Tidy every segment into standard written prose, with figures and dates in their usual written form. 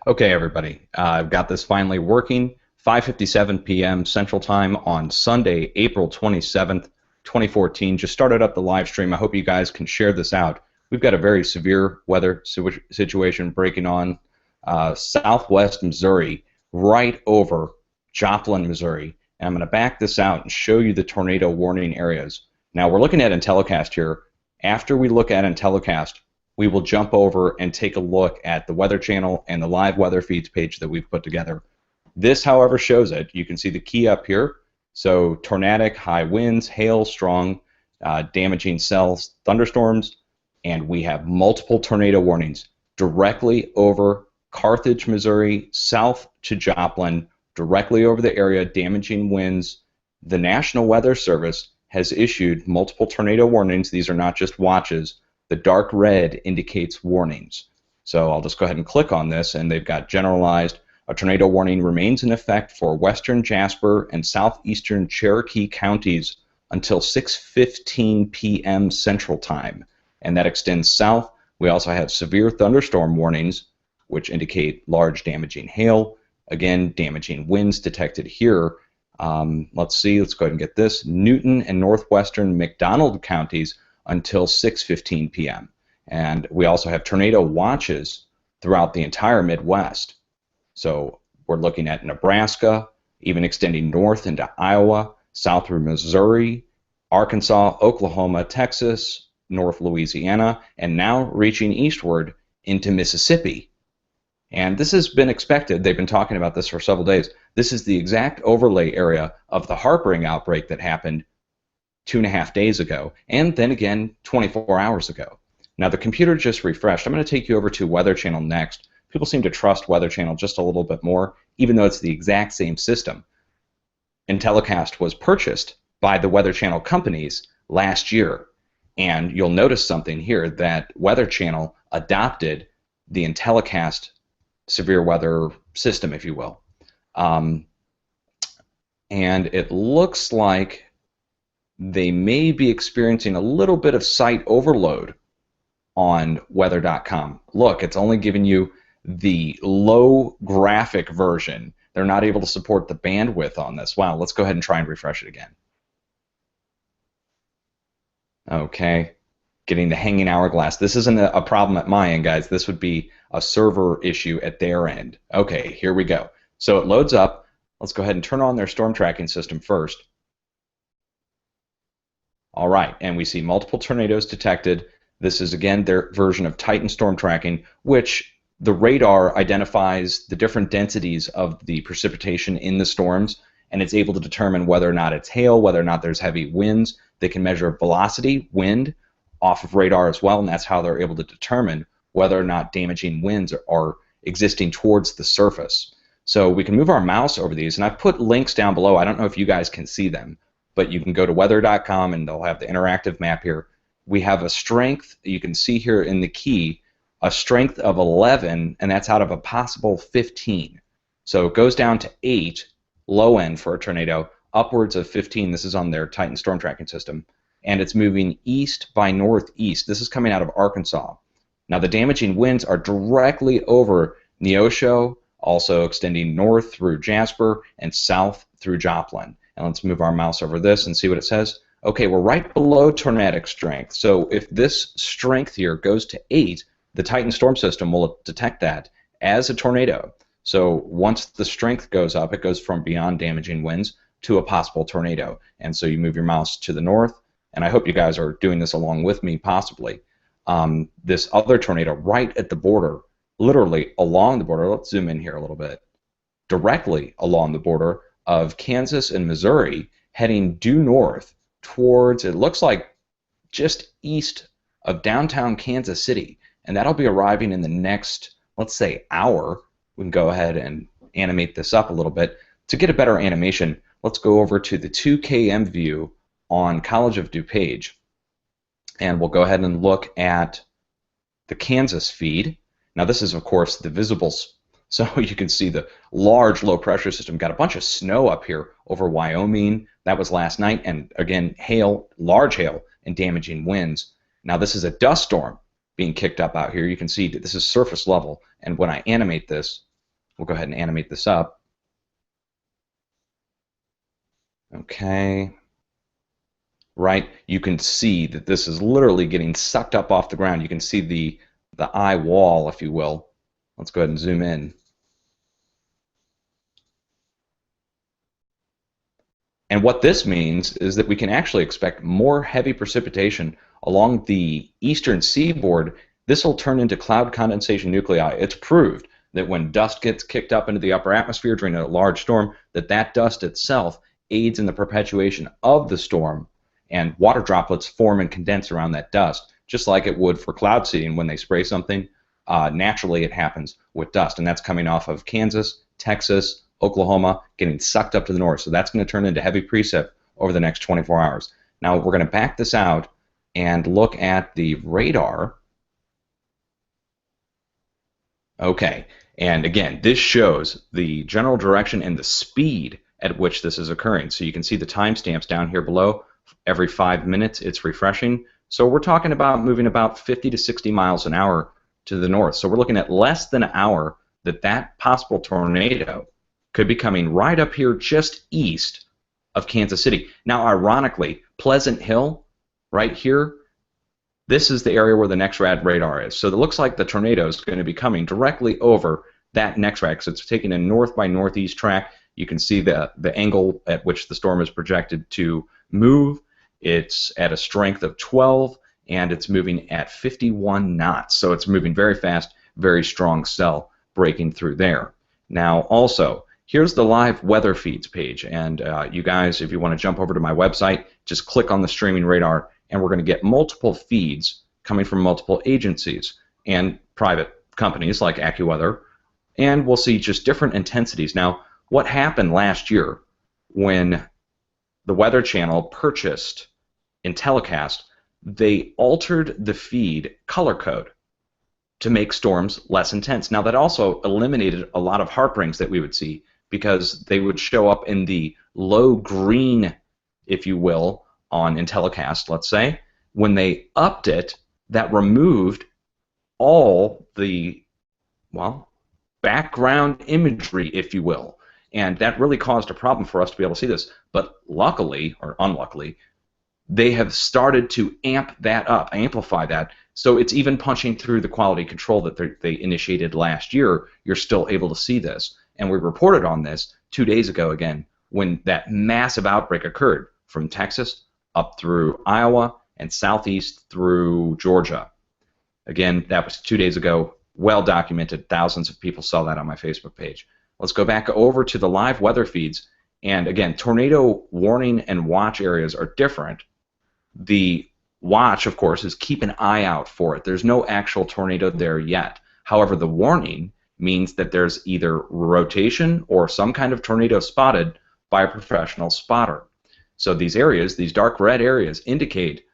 Okay, everybody, I've got this finally working. 5:57 p.m. Central Time on Sunday, April 27th, 2014. Just started up the live stream. I hope you guys can share this out. We've got a very severe weather situation breaking on southwest Missouri, right over Joplin, Missouri. And I'm going to back this out and show you the tornado warning areas. Now, we're looking at IntelliCast here. After we look at IntelliCast, we will jump over and take a look at the Weather Channel and the live weather feeds page that we've put together. This, however, shows it. You can see the key up here. So tornadic, high winds, hail, strong, damaging cells, thunderstorms, and we have multiple tornado warnings directly over Carthage, Missouri, south to Joplin, directly over the area, damaging winds. The National Weather Service has issued multiple tornado warnings. These are not just watches. The dark red indicates warnings. So I'll just go ahead and click on this, and they've got generalized. A tornado warning remains in effect for western Jasper and southeastern Cherokee counties until 6:15 p.m. Central Time, and that extends south. We also have severe thunderstorm warnings, which indicate large damaging hail. Again, damaging winds detected here. Let's go ahead and get this. Newton and northwestern McDonald counties until 6:15 p.m. And we also have tornado watches throughout the entire Midwest. So we're looking at Nebraska, even extending north into Iowa, south through Missouri, Arkansas, Oklahoma, Texas, North Louisiana, and now reaching eastward into Mississippi. And this has been expected. They've been talking about this for several days. This is the exact overlay area of the Harpering outbreak that happened 2.5 days ago, and then again 24 hours ago. Now the computer just refreshed. I'm going to take you over to Weather Channel next. People seem to trust Weather Channel just a little bit more, even though it's the exact same system. IntelliCast was purchased by the Weather Channel companies last year, and you'll notice something here that Weather Channel adopted the IntelliCast severe weather system, if you will. And it looks like they may be experiencing a little bit of site overload on weather.com. Look, it's only giving you the low graphic version. They're not able to support the bandwidth on this. Wow, let's go ahead and try and refresh it again. Okay, getting the hanging hourglass. This isn't a problem at my end, guys. This would be a server issue at their end. Okay, here we go. So it loads up. Let's go ahead and turn on their storm tracking system first. All right, and we see multiple tornadoes detected. This is, again, their version of Titan storm tracking, which the radar identifies the different densities of the precipitation in the storms, and it's able to determine whether or not it's hail, whether or not there's heavy winds. They can measure velocity, wind, off of radar as well, and that's how they're able to determine whether or not damaging winds are existing towards the surface. So we can move our mouse over these, and I've put links down below. I don't know if you guys can see them, but you can go to weather.com and they'll have the interactive map here. We have a strength, you can see here in the key, a strength of 11, and that's out of a possible 15. So it goes down to 8, low end for a tornado, upwards of 15. This is on their Titan storm tracking system. And it's moving east by northeast. This is coming out of Arkansas. Now the damaging winds are directly over Neosho, also extending north through Jasper and south through Joplin. And let's move our mouse over this and see what it says. Okay, we're right below tornadic strength. So if this strength here goes to 8, the Titan storm system will detect that as a tornado. So once the strength goes up, it goes from beyond damaging winds to a possible tornado. And so you move your mouse to the north, and I hope you guys are doing this along with me, possibly. This other tornado right at the border, literally along the border, let's zoom in here a little bit, directly along the border of Kansas and Missouri, heading due north towards, it looks like, just east of downtown Kansas City. And that'll be arriving in the next, let's say, hour. We can go ahead and animate this up a little bit. To get a better animation, let's go over to the 2KM view on College of DuPage. And we'll go ahead and look at the Kansas feed. Now this is, of course, the visibles. So you can see the large low pressure system. Got a bunch of snow up here over Wyoming. That was last night. And again, hail, large hail, and damaging winds. Now this is a dust storm being kicked up out here. You can see that this is surface level. And when I animate this, We'll go ahead and animate this up. Okay. Right? You can see that this is literally getting sucked up off the ground. You can see the eye wall, if you will. Let's go ahead and zoom in. And what this means is that we can actually expect more heavy precipitation along the eastern seaboard. This will turn into cloud condensation nuclei. It's proved that when dust gets kicked up into the upper atmosphere during a large storm, that dust itself aids in the perpetuation of the storm, and water droplets form and condense around that dust, just like it would for cloud seeding when they spray something. Naturally, it happens with dust, and that's coming off of Kansas, Texas, Oklahoma, getting sucked up to the north. So that's going to turn into heavy precip over the next 24 hours. Now we're going to back this out and look at the radar. Okay, and again, this shows the general direction and the speed at which this is occurring. So you can see the timestamps down here below. Every 5 minutes, it's refreshing. So we're talking about moving about 50 to 60 miles an hour to the north. So we're looking at less than an hour that possible tornado could be coming right up here just east of Kansas City. Now, ironically, Pleasant Hill, right here, this is the area where the NEXRAD radar is. So it looks like the tornado is going to be coming directly over that NEXRAD, because it's taking a north by northeast track. You can see the angle at which the storm is projected to move. It's at a strength of 12, and it's moving at 51 knots. So it's moving very fast, very strong cell breaking through there. Now, also, here's the live weather feeds page, and you guys, if you want to jump over to my website, just click on the streaming radar, and we're going to get multiple feeds coming from multiple agencies and private companies like AccuWeather, and we'll see just different intensities. Now, what happened last year when the Weather Channel purchased IntelliCast, they altered the feed color code to make storms less intense. Now, that also eliminated a lot of heartbreaks that we would see, because they would show up in the low green, if you will, on IntelliCast, let's say. When they upped it, that removed all the, well, background imagery, if you will. And that really caused a problem for us to be able to see this. But luckily, or unluckily, they have started to amp that up, amplify that, so it's even punching through the quality control that they initiated last year. You're still able to see this. And we reported on this 2 days ago again, when that massive outbreak occurred from Texas up through Iowa and southeast through Georgia. Again, that was 2 days ago, well documented. Thousands of people saw that on my Facebook page. Let's go back over to the live weather feeds. And again, tornado warning and watch areas are different. The watch, of course, is keep an eye out for it. There's no actual tornado there yet. However, the warning means that there's either rotation or some kind of tornado spotted by a professional spotter. So these areas, these dark red areas, indicate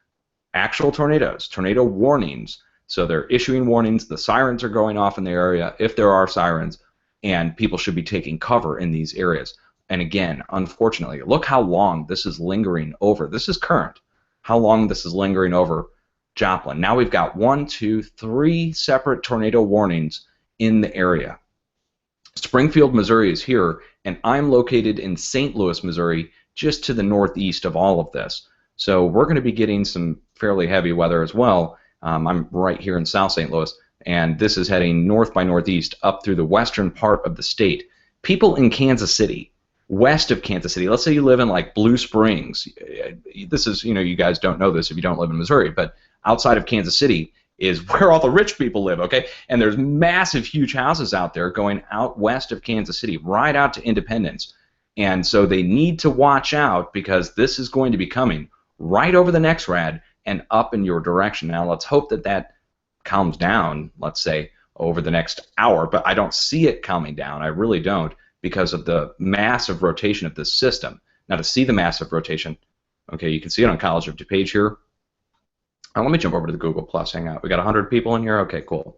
actual tornadoes, tornado warnings. So they're issuing warnings. The sirens are going off in the area, if there are sirens, and people should be taking cover in these areas. And again, unfortunately, look how long this is lingering over. This is current. How long this is lingering over Joplin. Now we've got 1, 2, 3 separate tornado warnings in the area. Springfield, Missouri is here, and I'm located in St. Louis, Missouri, just to the northeast of all of this. So we're going to be getting some fairly heavy weather as well. I'm right here in South St. Louis, and this is heading north by northeast up through the western part of the state. People in Kansas City, west of Kansas City, let's say you live in like Blue Springs. This is, you guys don't know this if you don't live in Missouri, but outside of Kansas City is where all the rich people live, okay? And there's massive, huge houses out there going out west of Kansas City, right out to Independence. And so they need to watch out, because this is going to be coming right over the NEXRAD and up in your direction. Now, let's hope that calms down, let's say, over the next hour, but I don't see it calming down. I really don't, because of the massive rotation of this system. Now, to see the massive rotation, okay, you can see it on College of DuPage here. Let me jump over to the Google Plus Hangout. We got 100 people in here? Okay, cool.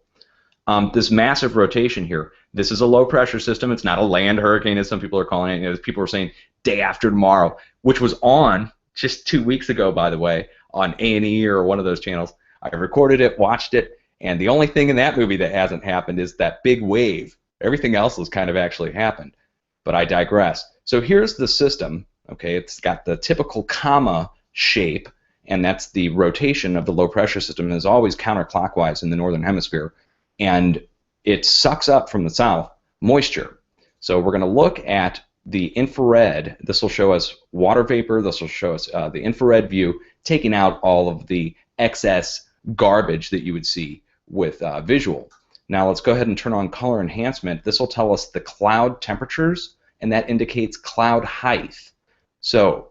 This massive rotation here, this is a low-pressure system. It's not a land hurricane, as some people are calling it. People are saying day after tomorrow, which was on just 2 weeks ago, by the way, on A&E or one of those channels. I recorded it, watched it, and the only thing in that movie that hasn't happened is that big wave. Everything else has kind of actually happened. But I digress. So here's the system. Okay, it's got the typical comma shape, and that's the rotation of the low pressure system, is always counterclockwise in the northern hemisphere, and it sucks up from the south moisture. So we're going to look at the infrared. This will show us water vapor. This will show us the infrared view, taking out all of the excess garbage that you would see with visual. Now let's go ahead and turn on color enhancement. This will tell us the cloud temperatures, and that indicates cloud height. So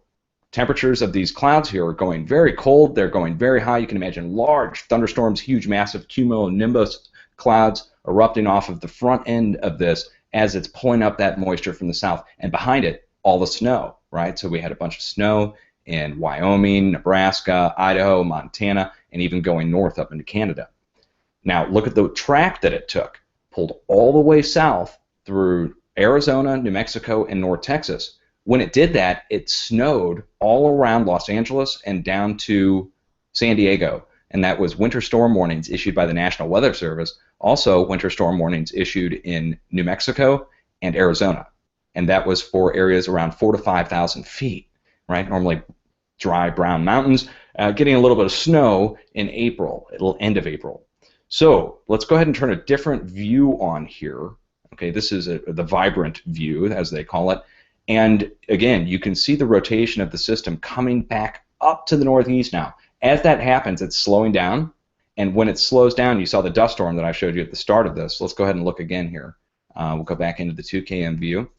temperatures of these clouds here are going very cold. They're going very high. You can imagine large thunderstorms, huge, massive cumulonimbus clouds erupting off of the front end of this as it's pulling up that moisture from the south. And behind it, all the snow, right? So we had a bunch of snow in Wyoming, Nebraska, Idaho, Montana, and even going north up into Canada. Now, look at the track that it took. Pulled all the way south through Arizona, New Mexico, and North Texas. When it did that, it snowed all around Los Angeles and down to San Diego. And that was winter storm warnings issued by the National Weather Service. Also, winter storm warnings issued in New Mexico and Arizona. And that was for areas around 4,000 to 5,000 feet, right? Normally dry, brown mountains. Getting a little bit of snow in April, end of April. So let's go ahead and turn a different view on here. Okay, this is the vibrant view, as they call it. And again, you can see the rotation of the system coming back up to the northeast now. As that happens, it's slowing down. And when it slows down, you saw the dust storm that I showed you at the start of this. Let's go ahead and look again here. We'll go back into the 2KM view.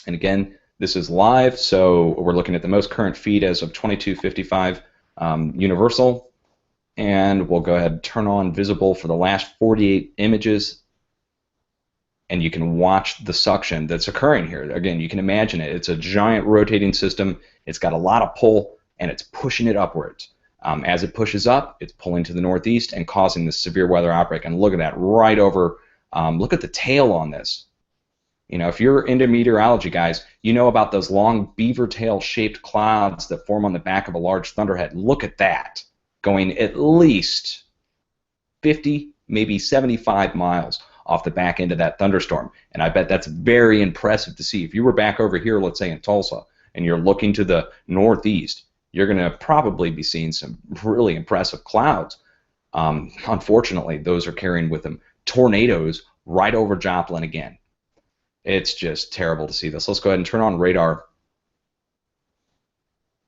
And again, this is live, so we're looking at the most current feed as of 22:55 universal. And we'll go ahead and turn on visible for the last 48 images. And you can watch the suction that's occurring here. Again, you can imagine it. It's a giant rotating system. It's got a lot of pull, and it's pushing it upwards. As it pushes up, it's pulling to the northeast and causing this severe weather outbreak. And look at that right over. Look at the tail on this. You know, if you're into meteorology, guys, you know about those long beaver tail-shaped clouds that form on the back of a large thunderhead. Look at that, going at least 50, maybe 75 miles off the back end of that thunderstorm. And I bet that's very impressive to see. If you were back over here, let's say in Tulsa, and you're looking to the northeast, you're going to probably be seeing some really impressive clouds. Unfortunately, those are carrying with them tornadoes right over Joplin again. It's just terrible to see this. Let's go ahead and turn on radar.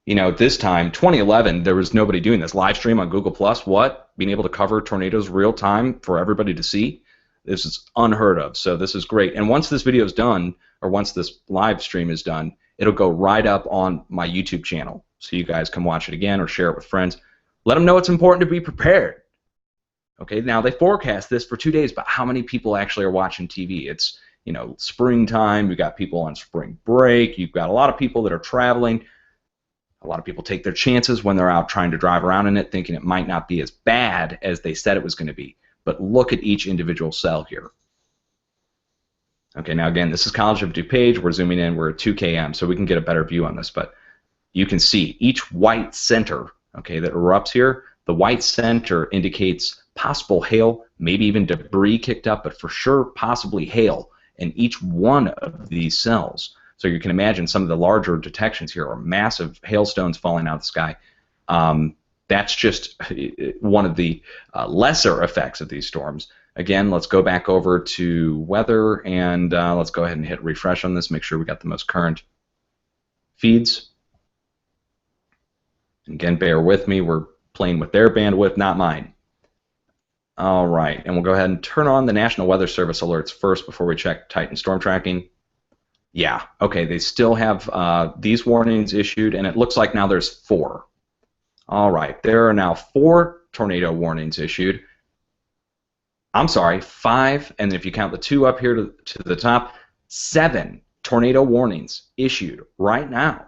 You know, this time, 2011, there was nobody doing this. Live stream on Google+, what? Being able to cover tornadoes real time for everybody to see? This is unheard of, so this is great. And once this video is done, or once this live stream is done, it'll go right up on my YouTube channel, so you guys can watch it again or share it with friends. Let them know it's important to be prepared. Okay, now they forecast this for 2 days, but how many people actually are watching TV? It's, you know, springtime. You've got people on spring break. You've got a lot of people that are traveling. A lot of people take their chances when they're out trying to drive around in it, thinking it might not be as bad as they said it was going to be. But look at each individual cell here. Okay, now again, this is College of DuPage. We're zooming in. We're at 2KM, so we can get a better view on this. But you can see each white center, okay, that erupts here. The white center indicates possible hail, maybe even debris kicked up, but for sure possibly hail in each one of these cells. So you can imagine some of the larger detections here are massive hailstones falling out of the sky. That's just one of the lesser effects of these storms. Again, let's go back over to weather, and let's go ahead and hit refresh on this, make sure we got the most current feeds. Again, bear with me. We're playing with their bandwidth, not mine. All right, and we'll go ahead and turn on the National Weather Service alerts first before we check Titan storm tracking. Yeah, okay, they still have these warnings issued, and it looks like now there's 4. All right, there are now 4 tornado warnings issued. I'm sorry, 5, and if you count the 2 up here to the top, 7 tornado warnings issued right now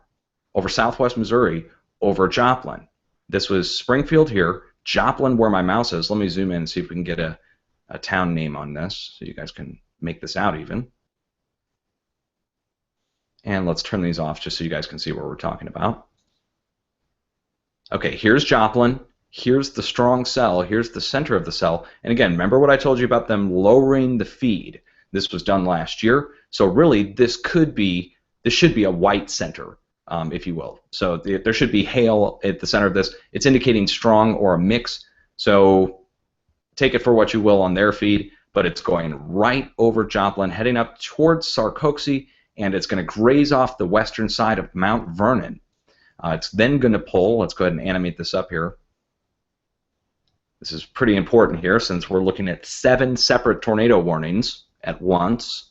over southwest Missouri, over Joplin. This was Springfield here, Joplin where my mouse is. Let me zoom in and see if we can get a town name on this so you guys can make this out even. And let's turn these off just so you guys can see what we're talking about. Okay, here's Joplin. Here's the strong cell. Here's the center of the cell. And again, remember what I told you about them lowering the feed. This was done last year. So really, this should be a white center, if you will. So there should be hail at the center of this. It's indicating strong or a mix. So take it for what you will on their feed, but it's going right over Joplin, heading up towards Sarcoxie, and it's going to graze off the western side of Mount Vernon. It's then going to pull. Let's go ahead and animate this up here. This is pretty important here since we're looking at 7 separate tornado warnings at once.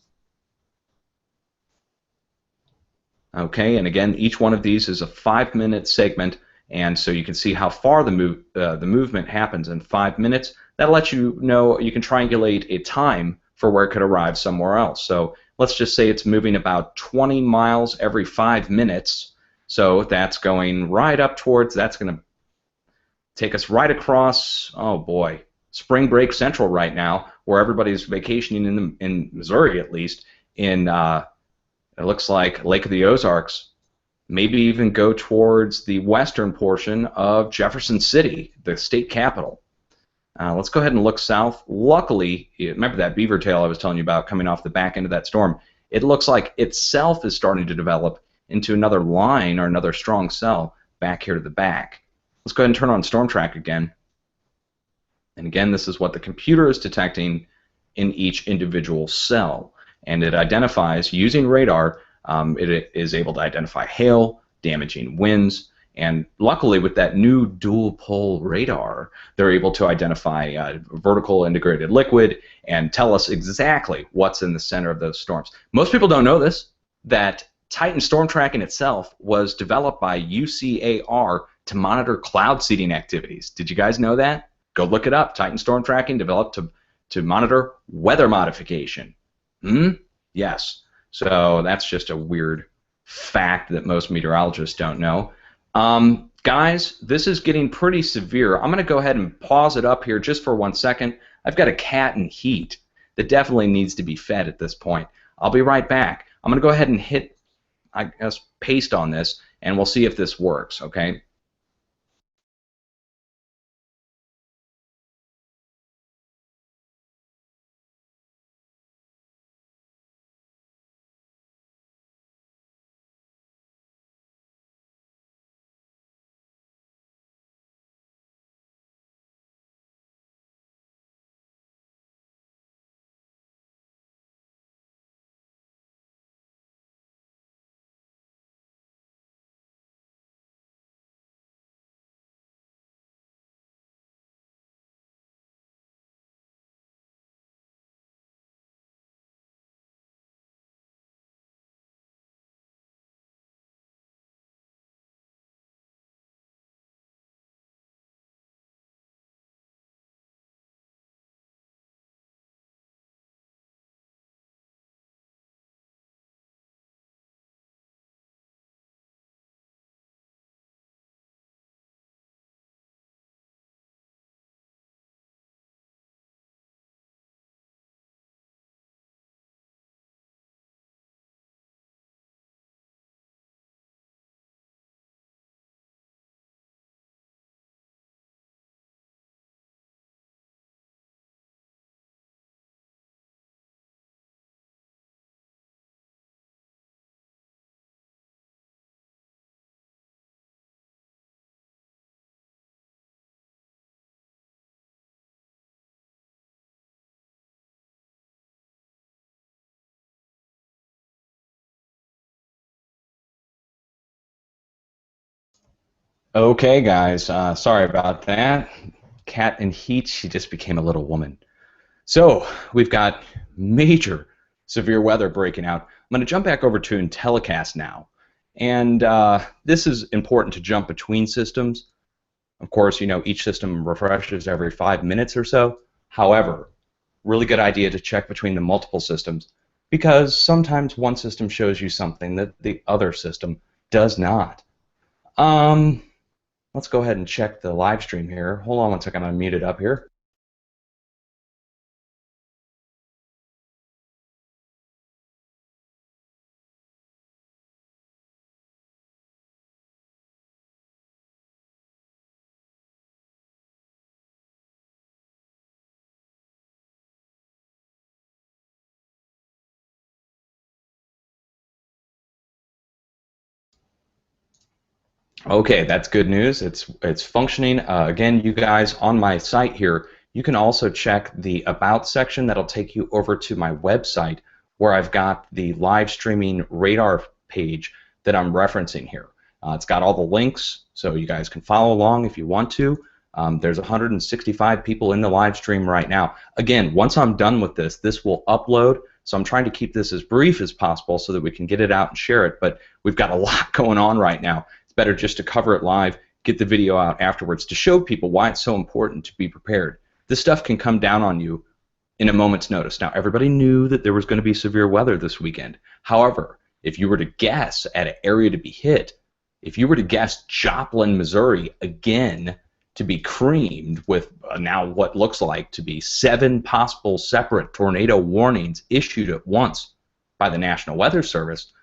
Okay, and again, each one of these is a 5-minute segment, and so you can see how far the movement happens in 5 minutes. That lets you know, you can triangulate a time for where it could arrive somewhere else. So let's just say it's moving about 20 miles every 5 minutes. So that's going right up towards, that's going to take us right across, oh boy, Spring Break Central right now, where everybody's vacationing in Missouri at least, in it looks like Lake of the Ozarks, maybe even go towards the western portion of Jefferson City, the state capital. Let's go ahead and look south. Luckily, remember that beaver tail I was telling you about coming off the back end of that storm? It looks like itself is starting to develop into another line or another strong cell back here to the back. Let's go ahead and turn on Storm Track again. And again, this is what the computer is detecting in each individual cell. And it identifies, using radar, it is able to identify hail, damaging winds, and luckily with that new dual pole radar, they're able to identify vertical integrated liquid and tell us exactly what's in the center of those storms. Most people don't know this, that Titan Storm Tracking itself was developed by UCAR to monitor cloud seeding activities. Did you guys know that? Go look it up. Titan Storm Tracking developed to monitor weather modification. Yes. So that's just a weird fact that most meteorologists don't know. Guys, this is getting pretty severe. I'm going to go ahead and pause it up here just for 1 second. I've got a cat in heat that definitely needs to be fed at this point. I'll be right back. I'm going to go ahead and hit, I guess, paste on this, and we'll see if this works, okay? Okay, guys, sorry about that. Cat in heat, she just became a little woman. So we've got major severe weather breaking out. I'm going to jump back over to IntelliCast now. And this is important to jump between systems. Of course, you know, each system refreshes every 5 minutes or so. However, really good idea to check between the multiple systems because sometimes one system shows you something that the other system does not. Let's go ahead and check the live stream here. Hold on 1 second, I'm muted up here. Okay, that's good news. It's functioning. Again, you guys on my site here, you can also check the About section. That'll take you over to my website where I've got the live streaming radar page that I'm referencing here. It's got all the links, so you guys can follow along if you want to. There's 165 people in the live stream right now. Again, once I'm done with this, this will upload. So I'm trying to keep this as brief as possible so that we can get it out and share it. But we've got a lot going on right now. Better just to cover it live, get the video out afterwards to show people why it's so important to be prepared. This stuff can come down on you in a moment's notice. Now, everybody knew that there was going to be severe weather this weekend. However, if you were to guess at an area to be hit, if you were to guess Joplin, Missouri, again, to be creamed with now what looks like to be 7 possible separate tornado warnings issued at once by the National Weather Service,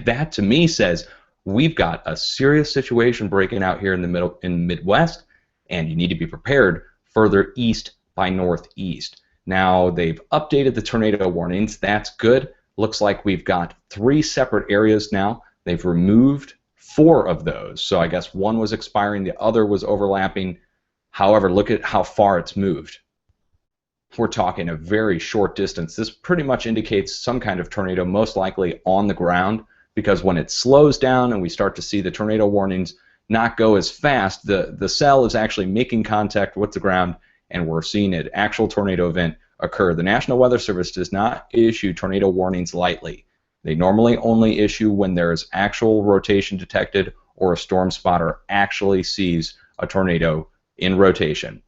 that to me says we've got a serious situation breaking out here in the Midwest, and you need to be prepared further east by northeast. Now, they've updated the tornado warnings. That's good. Looks like we've got 3 separate areas now. They've removed 4 of those. So I guess one was expiring, the other was overlapping. However, look at how far it's moved. We're talking a very short distance. This pretty much indicates some kind of tornado, most likely on the ground, because when it slows down and we start to see the tornado warnings not go as fast, the cell is actually making contact with the ground, and we're seeing an actual tornado event occur. The National Weather Service does not issue tornado warnings lightly. They normally only issue when there's actual rotation detected or a storm spotter actually sees a tornado in rotation.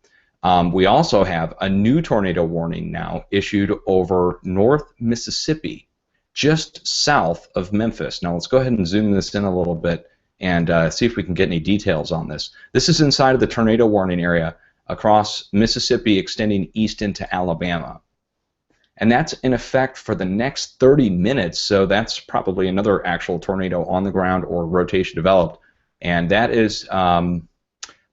We also have a new tornado warning now issued over North Mississippi, just south of Memphis. Now let's go ahead and zoom this in a little bit and see if we can get any details on this. This is inside of the tornado warning area across Mississippi extending east into Alabama. And that's in effect for the next 30 minutes, so that's probably another actual tornado on the ground or rotation developed. And that is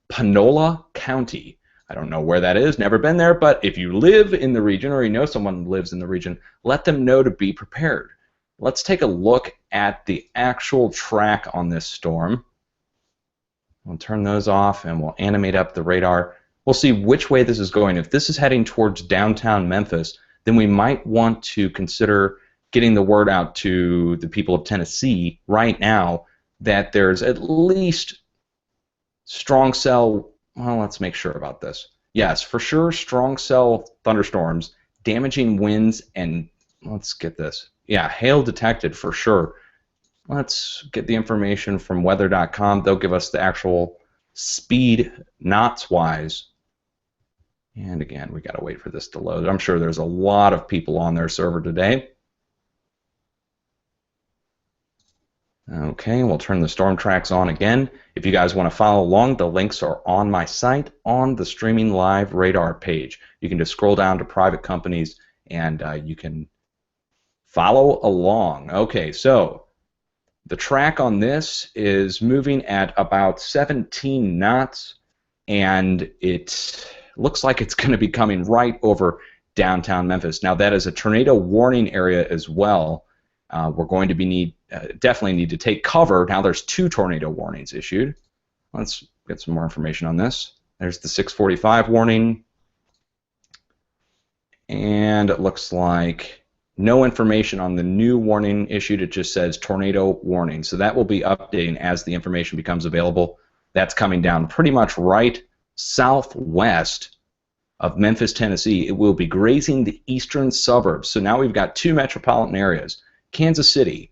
Panola County. I don't know where that is, never been there, but if you live in the region or you know someone who lives in the region, let them know to be prepared. Let's take a look at the actual track on this storm. We'll turn those off and we'll animate up the radar. We'll see which way this is going. If this is heading towards downtown Memphis, then we might want to consider getting the word out to the people of Tennessee right now that there's at least strong cell. Well, let's make sure about this. Yes, for sure, strong cell thunderstorms, damaging winds, and let's get this. Yeah, hail detected for sure. Let's get the information from weather.com. They'll give us the actual speed knots-wise. And again, we got to wait for this to load. I'm sure there's a lot of people on their server today. Okay, we'll turn the storm tracks on again. If you guys want to follow along, the links are on my site on the streaming live radar page. You can just scroll down to private companies and you can follow along. Okay, so the track on this is moving at about 17 knots, and it looks like it's going to be coming right over downtown Memphis. Now, that is a tornado warning area as well. We're going to be definitely need to take cover. Now, there's 2 tornado warnings issued. Let's get some more information on this. There's the 6:45 warning, and it looks like no information on the new warning issued. It just says tornado warning. So that will be updating as the information becomes available. That's coming down pretty much right southwest of Memphis, Tennessee. It will be grazing the eastern suburbs. So now we've got 2 metropolitan areas. Kansas City,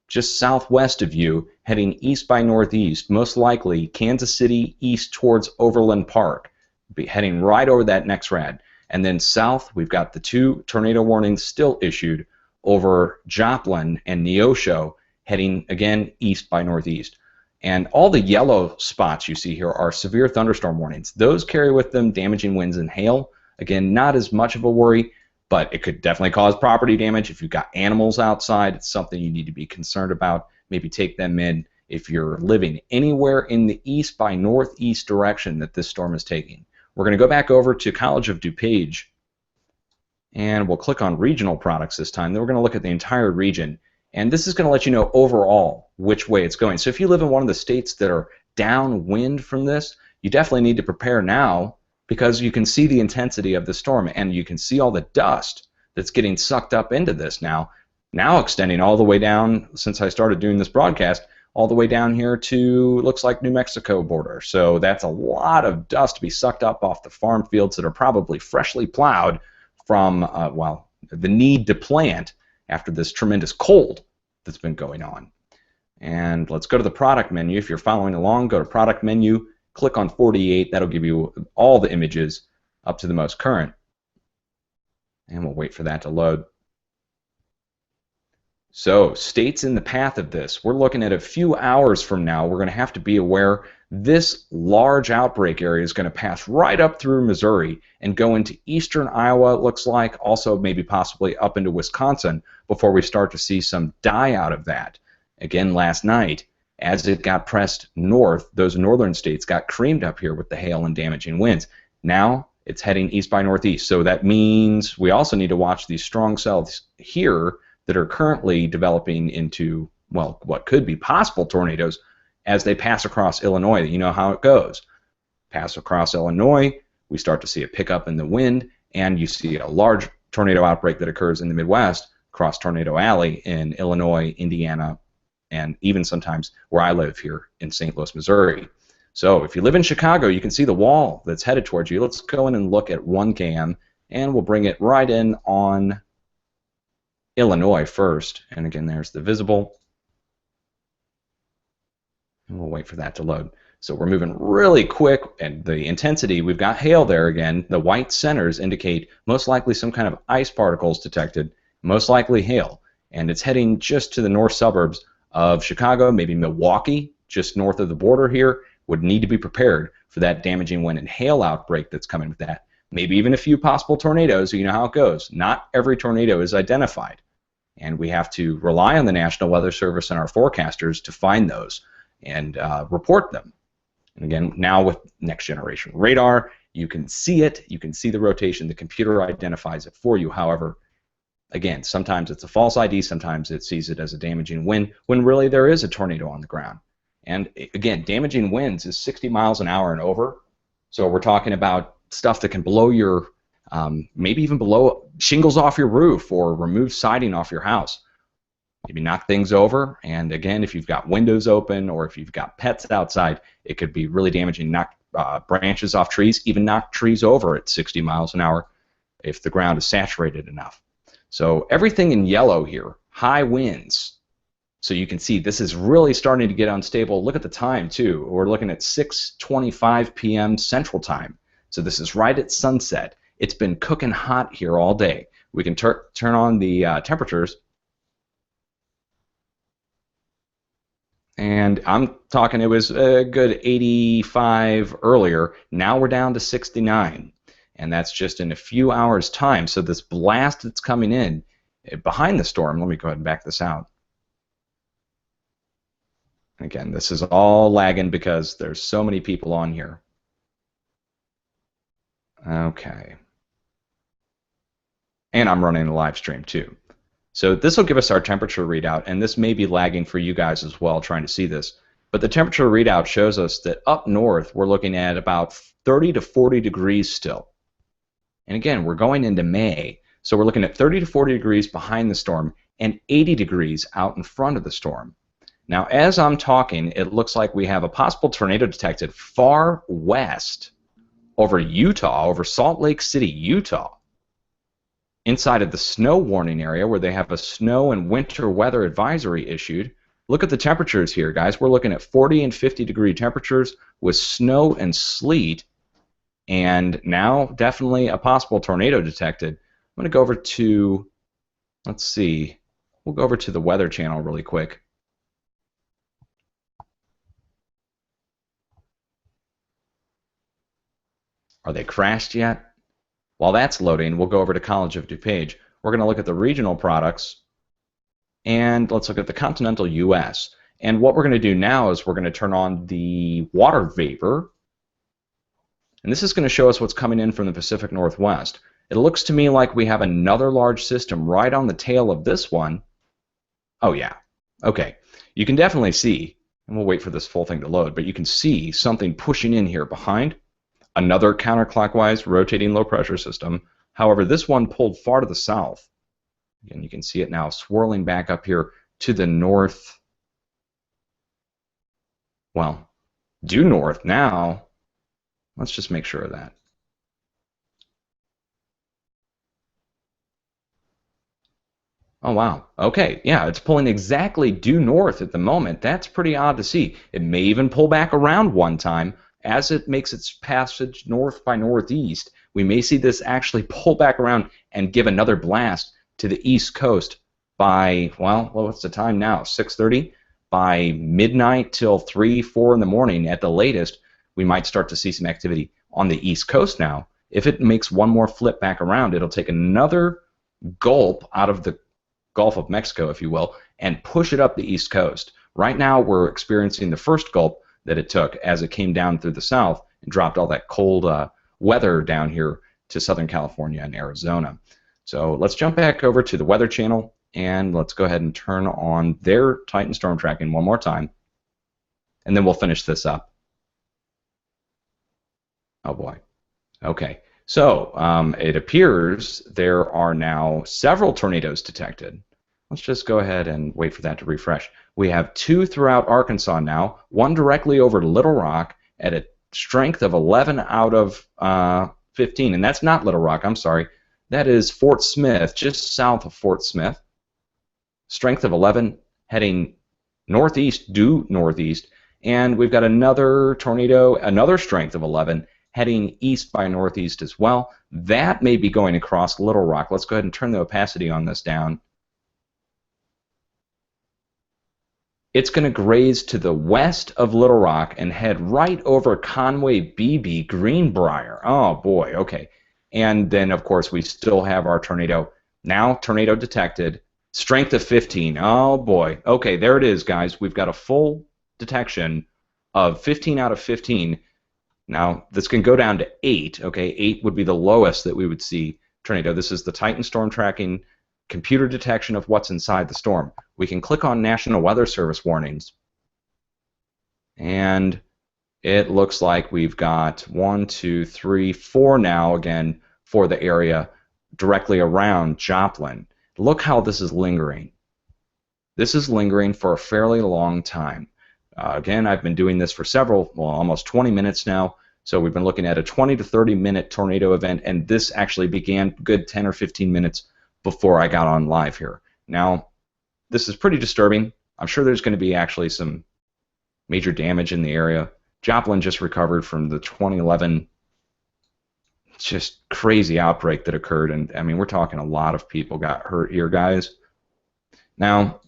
just southwest of you, heading east by northeast, most likely Kansas City east towards Overland Park, be heading right over that next rad. And then south, we've got the 2 tornado warnings still issued over Joplin and Neosho, heading again east by northeast. And all the yellow spots you see here are severe thunderstorm warnings. Those carry with them damaging winds and hail. Again, not as much of a worry, but it could definitely cause property damage. If you've got animals outside, it's something you need to be concerned about. Maybe take them in if you're living anywhere in the east by northeast direction that this storm is taking. We're going to go back over to College of DuPage, and we'll click on regional products this time. Then we're going to look at the entire region. And this is going to let you know overall which way it's going. So if you live in one of the states that are downwind from this, you definitely need to prepare now, because you can see the intensity of the storm and you can see all the dust that's getting sucked up into this now extending all the way down, since I started doing this broadcast, all the way down here to, looks like, New Mexico border. So that's a lot of dust to be sucked up off the farm fields that are probably freshly plowed from, well, the need to plant after this tremendous cold that's been going on. And let's go to the product menu. If you're following along, go to product menu, click on 48. That'll give you all the images up to the most current. And we'll wait for that to load. So, states in the path of this. We're looking at a few hours from now. We're going to have to be aware this large outbreak area is going to pass right up through Missouri and go into eastern Iowa, it looks like, also maybe possibly up into Wisconsin before we start to see some die out of that. Again, last night, as it got pressed north, those northern states got creamed up here with the hail and damaging winds. Now it's heading east by northeast. So that means we also need to watch these strong cells here that are currently developing into, well, what could be possible tornadoes as they pass across Illinois. You know how it goes. Pass across Illinois, we start to see a pickup in the wind, and you see a large tornado outbreak that occurs in the Midwest, across Tornado Alley in Illinois, Indiana, and even sometimes where I live here in St. Louis, Missouri. So if you live in Chicago, you can see the wall that's headed towards you. Let's go in and look at 1cam, and we'll bring it right in on Illinois first. And again, there's the visible. And we'll wait for that to load. So we're moving really quick, and the intensity, we've got hail there again. The white centers indicate most likely some kind of ice particles detected, most likely hail. And it's heading just to the north suburbs of Chicago, maybe Milwaukee, just north of the border here, would need to be prepared for that damaging wind and hail outbreak that's coming with that. Maybe even a few possible tornadoes. You know how it goes. Not every tornado is identified. And we have to rely on the National Weather Service and our forecasters to find those and report them. And again, now with next generation radar, you can see it. You can see the rotation. The computer identifies it for you. However, again, sometimes it's a false ID. Sometimes it sees it as a damaging wind when really there is a tornado on the ground. And again, damaging winds is 60 miles an hour and over. So we're talking about stuff that can blow your, maybe even blow shingles off your roof or remove siding off your house. Maybe knock things over. And again, if you've got windows open or if you've got pets outside, it could be really damaging. Knock branches off trees, even knock trees over at 60 miles an hour if the ground is saturated enough. So everything in yellow here, high winds. So you can see this is really starting to get unstable. Look at the time, too. We're looking at 6:25 p.m. Central Time. So this is right at sunset. It's been cooking hot here all day. We can turn on the temperatures. And I'm talking, it was a good 85 earlier. Now we're down to 69. And that's just in a few hours' time. So this blast that's coming in behind the storm, let me go ahead and back this out. Again, this is all lagging because there's so many people on here. Okay. And I'm running a live stream too. So this will give us our temperature readout, and this may be lagging for you guys as well trying to see this. But the temperature readout shows us that up north we're looking at about 30 to 40 degrees still. And again, we're going into May, so we're looking at 30 to 40 degrees behind the storm and 80 degrees out in front of the storm. Now, as I'm talking, it looks like we have a possible tornado detected far west over Utah, over Salt Lake City, Utah, inside of the snow warning area where they have a snow and winter weather advisory issued. Look at the temperatures here, guys. We're looking at 40 and 50 degree temperatures with snow and sleet, and now definitely a possible tornado detected. I'm going to go over to, let's see, we'll go over to the Weather Channel really quick. Are they crashed yet? While that's loading, we'll go over to College of DuPage. We're going to look at the regional products, and let's look at the continental U.S. And what we're going to do now is we're going to turn on the water vapor, and this is going to show us what's coming in from the Pacific Northwest. It looks to me like we have another large system right on the tail of this one Oh, yeah. Okay. You can definitely see, and we'll wait for this full thing to load, but you can see something pushing in here behind another counterclockwise rotating low pressure system. However, this one pulled far to the south. And you can see it now swirling back up here to the north. Well, due north now. Let's just make sure of that. Oh, wow. Okay. Yeah, it's pulling exactly due north at the moment. That's pretty odd to see. It may even pull back around one time as it makes its passage north by northeast. We may see this actually pull back around and give another blast to the east coast by, well, what's the time now? 6:30? By midnight till 3, 4 in the morning at the latest, we might start to see some activity on the east coast now. If it makes one more flip back around, it'll take another gulp out of the Gulf of Mexico, if you will, and push it up the East Coast. Right now, we're experiencing the first gulp that it took as it came down through the south and dropped all that cold weather down here to Southern California and Arizona. So let's jump back over to the Weather Channel and let's go ahead and turn on their Titan storm tracking one more time, and then we'll finish this up. Oh boy. Okay. So it appears there are now several tornadoes detected. Let's just go ahead and wait for that to refresh. We have 2 throughout Arkansas now, one directly over Little Rock at a strength of 11 out of 15. And that's not Little Rock, I'm sorry. That is Fort Smith, just south of Fort Smith. Strength of 11 heading northeast, due northeast. And we've got another tornado, another strength of 11 heading east by northeast as well. That may be going across Little Rock. Let's go ahead and turn the opacity on this down. It's going to graze to the west of Little Rock and head right over Conway, Beebe, Greenbrier. Oh boy, okay. And then of course we still have our tornado. Now tornado detected. Strength of 15. Oh boy. Okay, there it is, guys. We've got a full detection of 15 out of 15. Now, this can go down to 8. Okay, 8 would be the lowest that we would see tornado. This is the Titan storm tracking computer detection of what's inside the storm. We can click on National Weather Service warnings, and it looks like we've got 1, 2, 3, 4 now again for the area directly around Joplin. Look how this is lingering. This is lingering for a fairly long time. Again, I've been doing this for almost 20 minutes now. So we've been looking at a 20 to 30 minute tornado event, and this actually began good 10 or 15 minutes before I got on live here. Now, this is pretty disturbing. I'm sure there's going to be actually some major damage in the area. Joplin just recovered from the 2011 just crazy outbreak that occurred, and I mean, we're talking a lot of people got hurt here, guys. Now,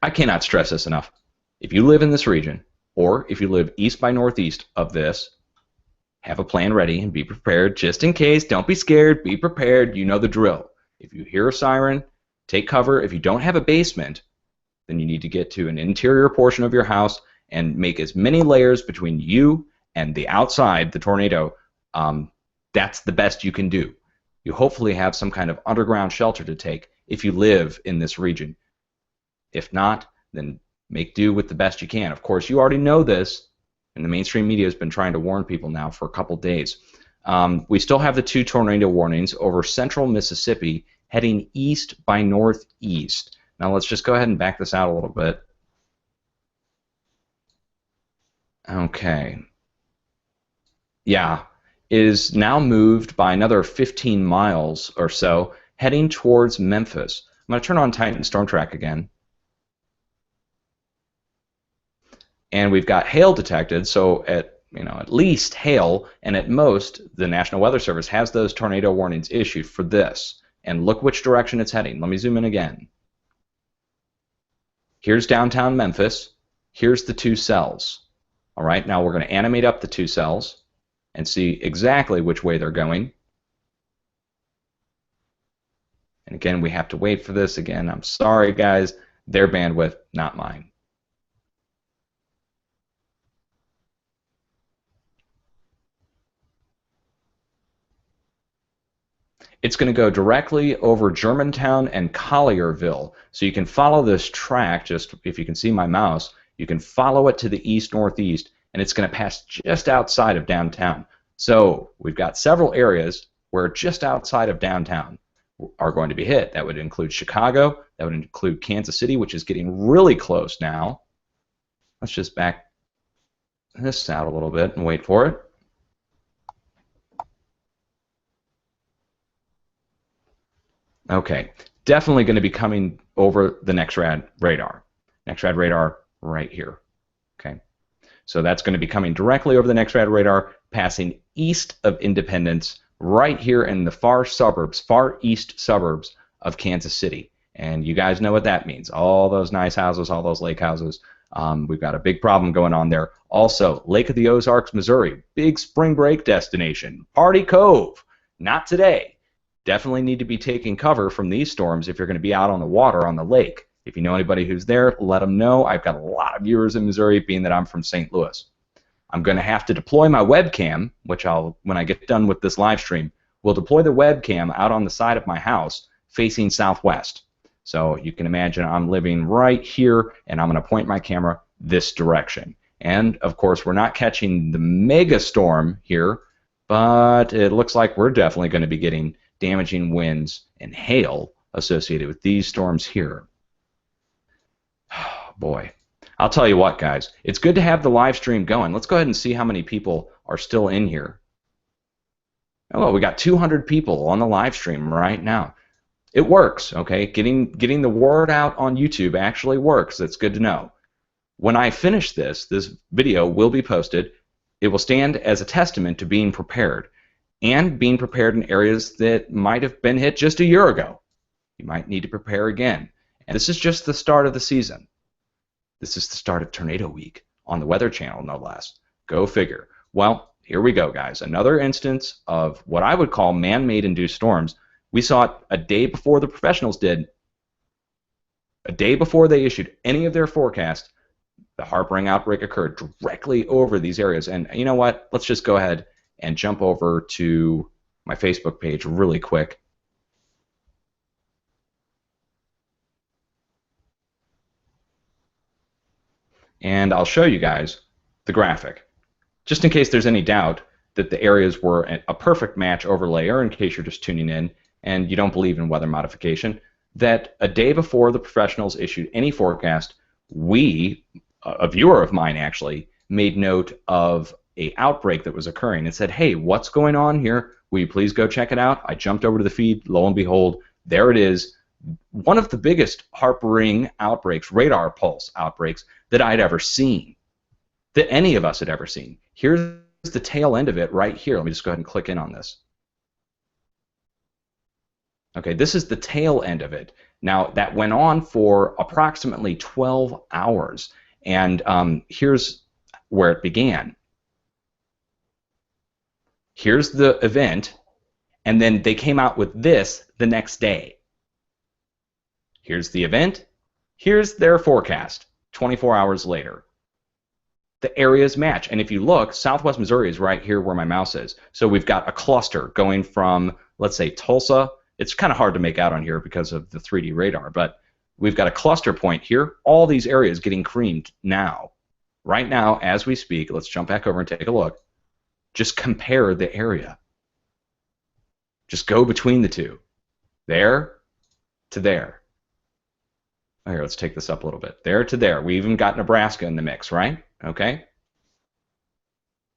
I cannot stress this enough. If you live in this region, or if you live east by northeast of this, have a plan ready and be prepared just in case. Don't be scared. Be prepared. You know the drill. If you hear a siren, take cover. If you don't have a basement, then you need to get to an interior portion of your house and make as many layers between you and the outside, the tornado. That's the best you can do. You hopefully have some kind of underground shelter to take if you live in this region. If not, then make do with the best you can. Of course, you already know this, and the mainstream media has been trying to warn people now for a couple days. We still have the 2 tornado warnings over central Mississippi heading east by northeast. Now let's just go ahead and back this out a little bit. Okay. Yeah, it is now moved by another 15 miles or so, heading towards Memphis. I'm going to turn on Titan Storm Track again. And we've got hail detected, so at least hail, and at most, the National Weather Service has those tornado warnings issued for this. And look which direction it's heading. Let me zoom in again. Here's downtown Memphis. Here's the 2 cells. All right, now we're going to animate up the 2 cells and see exactly which way they're going. And again, we have to wait for this. Again, I'm sorry, guys. Their bandwidth, not mine. It's going to go directly over Germantown and Collierville. So you can follow this track, just if you can see my mouse, you can follow it to the east-northeast, and it's going to pass just outside of downtown. So we've got several areas where just outside of downtown are going to be hit. That would include Chicago. That would include Kansas City, which is getting really close now. Let's just back this out a little bit and wait for it. Okay, definitely going to be coming over the NEXRAD radar. NEXRAD radar right here. Okay, so that's going to be coming directly over the NEXRAD radar, passing east of Independence, right here in the far east suburbs of Kansas City. And you guys know what that means. All those nice houses, all those lake houses. We've got a big problem going on there. Also, Lake of the Ozarks, Missouri, big spring break destination. Party Cove, not today. Definitely need to be taking cover from these storms if you're going to be out on the water on the lake. If you know anybody who's there, let them know. I've got a lot of viewers in Missouri, being that I'm from St. Louis. I'm going to have to deploy my webcam, which when I get done with this live stream, we'll deploy the webcam out on the side of my house facing southwest. So you can imagine I'm living right here, and I'm going to point my camera this direction. And, of course, we're not catching the mega storm here, but it looks like we're definitely going to be getting damaging winds and hail associated with these storms here. Oh, boy. I'll tell you what, guys. It's good to have the live stream going. Let's go ahead and see how many people are still in here. Oh, we got 200 people on the live stream right now. It works, okay? Getting the word out on YouTube actually works. That's good to know. When I finish this video will be posted. It will stand as a testament to being prepared, and being prepared in areas that might have been hit just a year ago. You might need to prepare again. And this is just the start of the season. This is the start of Tornado Week on the Weather Channel, no less. Go figure. Well, here we go, guys. Another instance of what I would call man-made induced storms. We saw it a day before the professionals did. A day before they issued any of their forecast, the Harper outbreak occurred directly over these areas. And you know what? Let's just go ahead and jump over to my Facebook page really quick. And I'll show you guys the graphic, just in case there's any doubt that the areas were a perfect match overlay, or in case you're just tuning in and you don't believe in weather modification, that a day before the professionals issued any forecast, a viewer of mine actually, made note of an outbreak that was occurring and said, hey, what's going on here? Will you please go check it out? I jumped over to the feed. Lo and behold, there it is. One of the biggest Harper outbreaks, radar pulse outbreaks, that I'd ever seen, that any of us had ever seen. Here's the tail end of it right here. Let me just go ahead and click in on this. Okay, this is the tail end of it. Now, that went on for approximately 12 hours, and here's where it began. Here's the event, and then they came out with this the next day. Here's the event. Here's their forecast 24 hours later. The areas match, and if you look, southwest Missouri is right here where my mouse is. So we've got a cluster going from, let's say, Tulsa. It's kind of hard to make out on here because of the 3D radar, but we've got a cluster point here. All these areas getting creamed now. Right now, as we speak, let's jump back over and take a look. Just compare the area. Just go between the two. There to there. Oh, here, let's take this up a little bit. There to there. We even got Nebraska in the mix, right? Okay.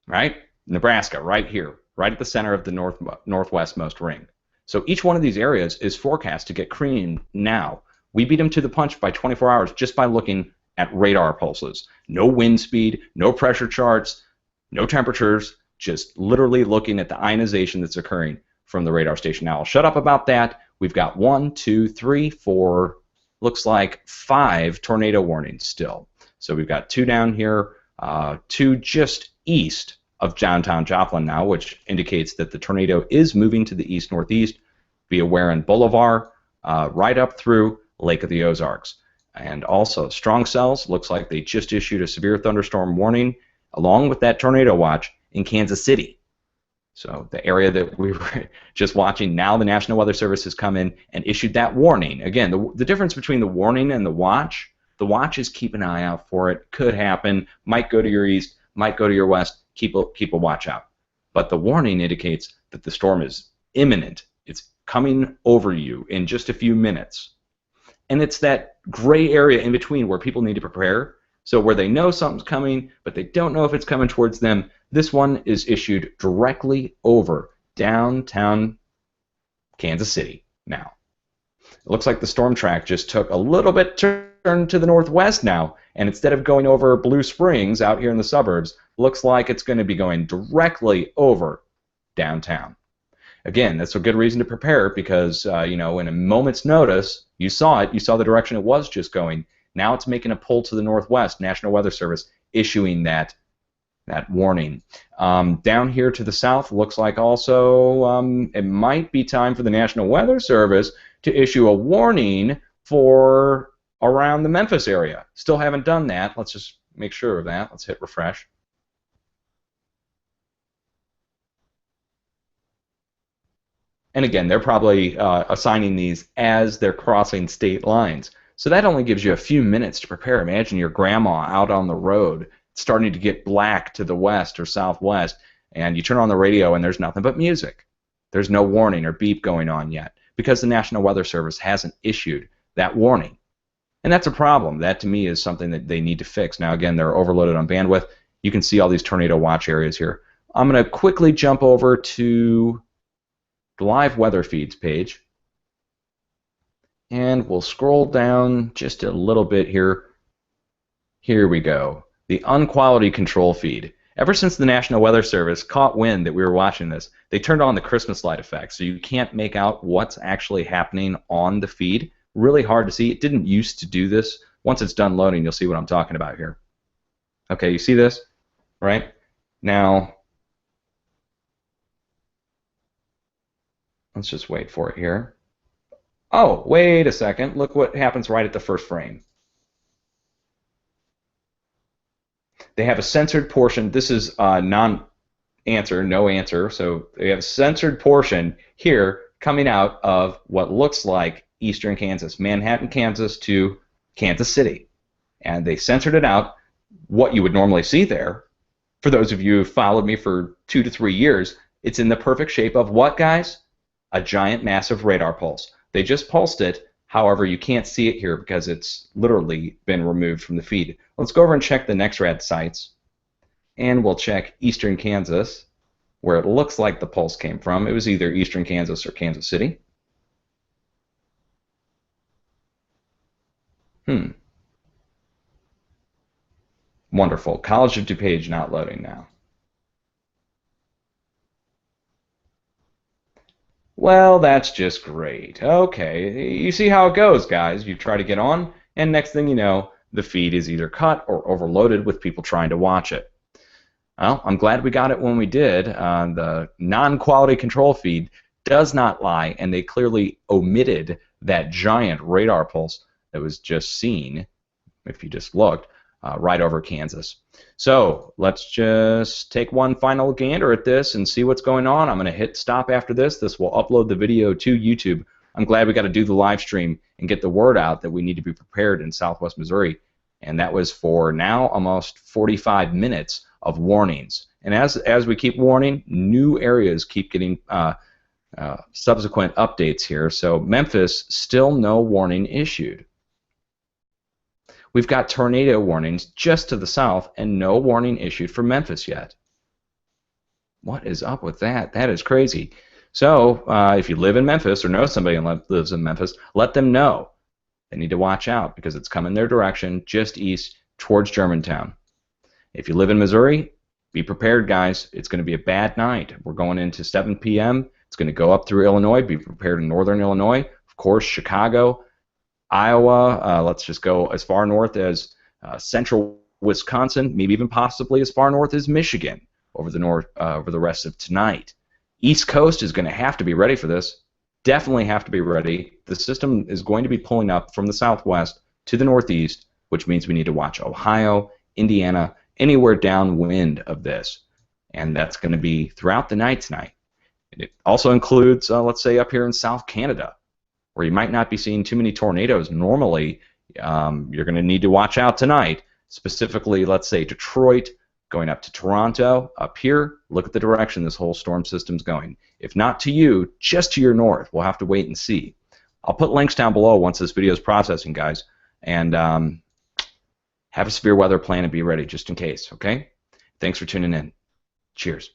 Right? Nebraska, right here, right at the center of the northwestmost ring. So each one of these areas is forecast to get creamed now. We beat them to the punch by 24 hours just by looking at radar pulses. No wind speed, no pressure charts, no temperatures, just literally looking at the ionization that's occurring from the radar station. Now, I'll shut up about that. We've got 1, 2, 3, 4, looks like 5 tornado warnings still. So we've got 2 down here, 2 just east of downtown Joplin now, which indicates that the tornado is moving to the east-northeast via Warren Boulevard, right up through Lake of the Ozarks. And also, strong cells, looks like they just issued a severe thunderstorm warning along with that tornado watch in Kansas City. So the area that we were just watching, now the National Weather Service has come in and issued that warning. Again, the difference between the warning and the watch is keep an eye out for it. Could happen, might go to your east, might go to your west. Keep a watch out. But the warning indicates that the storm is imminent. It's coming over you in just a few minutes. And it's that gray area in between where people need to prepare. So where they know something's coming, but they don't know if it's coming towards them. This one is issued directly over downtown Kansas City now. It looks like the storm track just took a little bit turn to the northwest now, and instead of going over Blue Springs out here in the suburbs, looks like it's going to be going directly over downtown. Again, that's a good reason to prepare because, in a moment's notice, you saw the direction it was just going. Now it's making a pull to the northwest. National Weather Service issuing that warning. Down here to the south, looks like also it might be time for the National Weather Service to issue a warning for around the Memphis area. Still haven't done that. Let's just make sure of that. Let's hit refresh. And again, they're probably assigning these as they're crossing state lines. So that only gives you a few minutes to prepare. Imagine your grandma out on the road starting to get black to the west or southwest, and you turn on the radio and there's nothing but music. There's no warning or beep going on yet because the National Weather Service hasn't issued that warning. And that's a problem. That, to me, is something that they need to fix. Now, again, they're overloaded on bandwidth. You can see all these tornado watch areas here. I'm going to quickly jump over to the live weather feeds page, and we'll scroll down just a little bit here. Here we go. The unquality control feed. Ever since the National Weather Service caught wind that we were watching this, they turned on the Christmas light effect, so you can't make out what's actually happening on the feed. Really hard to see. It didn't used to do this. Once it's done loading, you'll see what I'm talking about here. Okay, you see this? Right? Now, let's just wait for it here. Oh, wait a second. Look what happens right at the first frame. They have a censored portion. This is non-answer, no answer. So they have a censored portion here coming out of what looks like eastern Kansas, Manhattan, Kansas to Kansas City. And they censored it out. What you would normally see there, for those of you who followed me for 2 to 3 years, it's in the perfect shape of what, guys? A giant, massive radar pulse. They just pulsed it. However, you can't see it here because it's literally been removed from the feed. Let's go over and check the NextRad sites. And we'll check eastern Kansas, where it looks like the pulse came from. It was either eastern Kansas or Kansas City. Wonderful. College of DuPage not loading now. Well, that's just great. Okay, you see how it goes, guys. You try to get on, and next thing you know, the feed is either cut or overloaded with people trying to watch it. Well, I'm glad we got it when we did. The non-quality control feed does not lie, and they clearly omitted that giant radar pulse that was just seen, if you just looked, right over Kansas. So let's just take one final gander at this and see what's going on. I'm going to hit stop after this. This will upload the video to YouTube. I'm glad we got to do the live stream and get the word out that we need to be prepared in Southwest Missouri. And that was for now almost 45 minutes of warnings. And as we keep warning, new areas keep getting subsequent updates here. So Memphis, still no warning issued. We've got tornado warnings just to the south and no warning issued for Memphis yet. What is up with that? That is crazy. So if you live in Memphis or know somebody who lives in Memphis, let them know. They need to watch out because it's coming their direction just east towards Germantown. If you live in Missouri, be prepared, guys. It's going to be a bad night. We're going into 7 p.m. It's going to go up through Illinois. Be prepared in northern Illinois. Of course, Chicago, Iowa, let's just go as far north as central Wisconsin, maybe even possibly as far north as Michigan over the rest of tonight. East Coast is going to have to be ready for this. Definitely have to be ready. The system is going to be pulling up from the southwest to the northeast, which means we need to watch Ohio, Indiana, anywhere downwind of this. and that's going to be throughout the night tonight. And it also includes, let's say, up here in South Canada, where you might not be seeing too many tornadoes. Normally, you're going to need to watch out tonight. Specifically, let's say Detroit, going up to Toronto, up here, look at the direction this whole storm system's going. If not to you, just to your north. We'll have to wait and see. I'll put links down below once this video is processing, guys. And have a severe weather plan and be ready just in case, okay? Thanks for tuning in. Cheers.